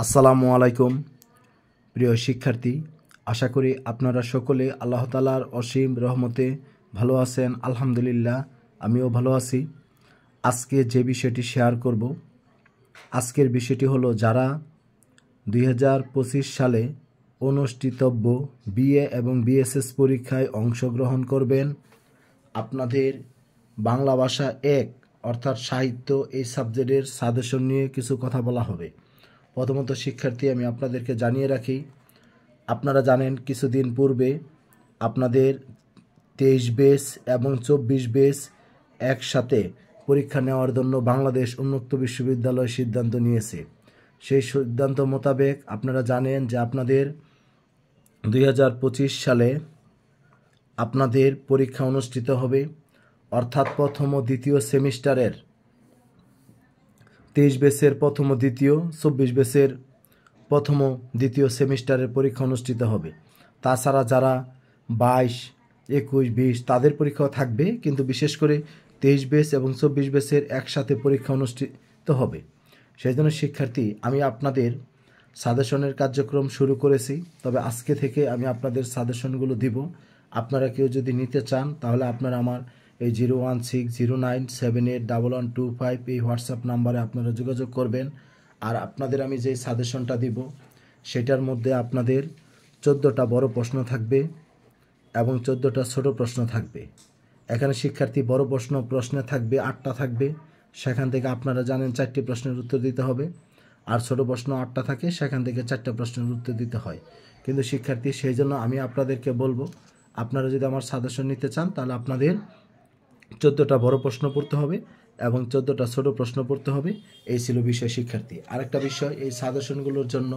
আসসালামু আলাইকুম প্রিয় শিক্ষার্থী, আশা করি আপনারা সকলে আল্লাহ তাআলার অসীম রহমতে ভালো আছেন। আলহামদুলিল্লাহ, আমিও ভালো আছি। আজকে যে বিষয়টি শেয়ার করব, আজকের বিষয়টি হলো যারা 2025 সালে অনুষ্ঠিতব্য বিএ এবং বিএসএস পরীক্ষায় অংশগ্রহণ করবেন, আপনাদের বাংলা ভাষা 1 অর্থাৎ সাহিত্য এই সাবজেক্টের সাজেশন নিয়ে কিছু কথা বলা হবে। প্রথমত শিক্ষার্থী, আমি আপনাদেরকে জানিয়ে রাখি, আপনারা জানেন কিছুদিন পূর্বে আপনাদের 23 বেস এবং 24 বেস একসাথে পরীক্ষা নেওয়ার জন্য বাংলাদেশ উন্মুক্ত বিশ্ববিদ্যালয় সিদ্ধান্ত নিয়েছে। সেই সিদ্ধান্ত মোতাবেক আপনারা জানেন যে আপনাদের 2025 সালে আপনাদের পরীক্ষা অনুষ্ঠিত হবে, অর্থাৎ প্রথম ও দ্বিতীয় সেমিস্টারের 23 বেসের প্রথম ও দ্বিতীয়, 24 বেসের প্রথম ও দ্বিতীয় সেমিস্টারের পরীক্ষা অনুষ্ঠিত হবে। তাছাড়া যারা 22, 21, 20 তাদের পরীক্ষাও থাকবে, কিন্তু বিশেষ করে 23 বেস এবং 24 বেসের একসাথে পরীক্ষা অনুষ্ঠিত হবে। সেই জন্য শিক্ষার্থী, আমি আপনাদের সাজেশনের কার্যক্রম শুরু করেছি, তবে আজকে থেকে আমি আপনাদের সাজেশনগুলো দিব। আপনারা কেউ যদি নিতে চান তাহলে আপনারা আমার এই 01609781125 এই হোয়াটসঅ্যাপ নাম্বারে আপনারা যোগাযোগ করবেন। আর আপনাদের আমি যে সাজেশনটা দিব সেটার মধ্যে আপনাদের 14টা বড় প্রশ্ন থাকবে এবং 14টা ছোট প্রশ্ন থাকবে। এখানে শিক্ষার্থী বড় প্রশ্নে থাকবে 8টা থাকবে, সেখান থেকে আপনারা জানেন 4টি প্রশ্নের উত্তর দিতে হবে। আর ছোট প্রশ্ন 8টা থাকে, সেখান থেকে 4টা প্রশ্নের উত্তর দিতে হয়। কিন্তু শিক্ষার্থী, সেই জন্য আমি আপনাদেরকে বলবো, আপনারা যদি আমার সাজেশন নিতে চান তাহলে আপনাদের 14টা বড় প্রশ্ন পড়তে হবে এবং 14টা ছোট প্রশ্ন পড়তে হবে। এই ছিল বিষয় শিক্ষার্থী। আরেকটা বিষয়, এই সাজেশনগুলোর জন্য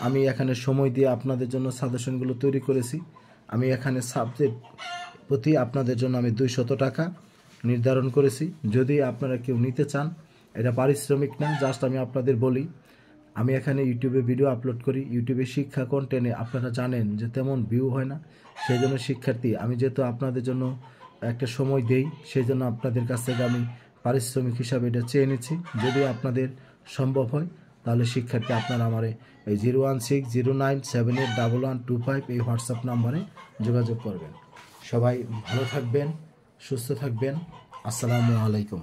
আমি এখানে সময় দিয়ে আপনাদের জন্য সাজেশনগুলো তৈরি করেছি। আমি এখানে সাবজেক্ট প্রতি আপনাদের জন্য আমি 200 টাকা নির্ধারণ করেছি। যদি আপনারা কেউ নিতে চান, এটা পারিশ্রমিক না, জাস্ট আমি আপনাদের বলি, আমি এখানে ইউটিউবে ভিডিও আপলোড করি। ইউটিউবে শিক্ষা কন্টেন্টে আপনারা জানেন যে তেমন ভিউ হয় না। সেই জন্য শিক্ষার্থী, আমি যেহেতু আপনাদের জন্য একটা সময় দেই, সেই জন্য আপনাদের কাছ থেকে আমি পারিশ্রমিক হিসাবে এটা চেয়ে নিচ্ছি। যদি আপনাদের সম্ভব হয় তাহলে শিক্ষার্থী আপনারা আমার এই 01609781125 এই হোয়াটসঅ্যাপ নাম্বারে যোগাযোগ করবেন। সবাই ভালো থাকবেন, সুস্থ থাকবেন। আসসালামু আলাইকুম।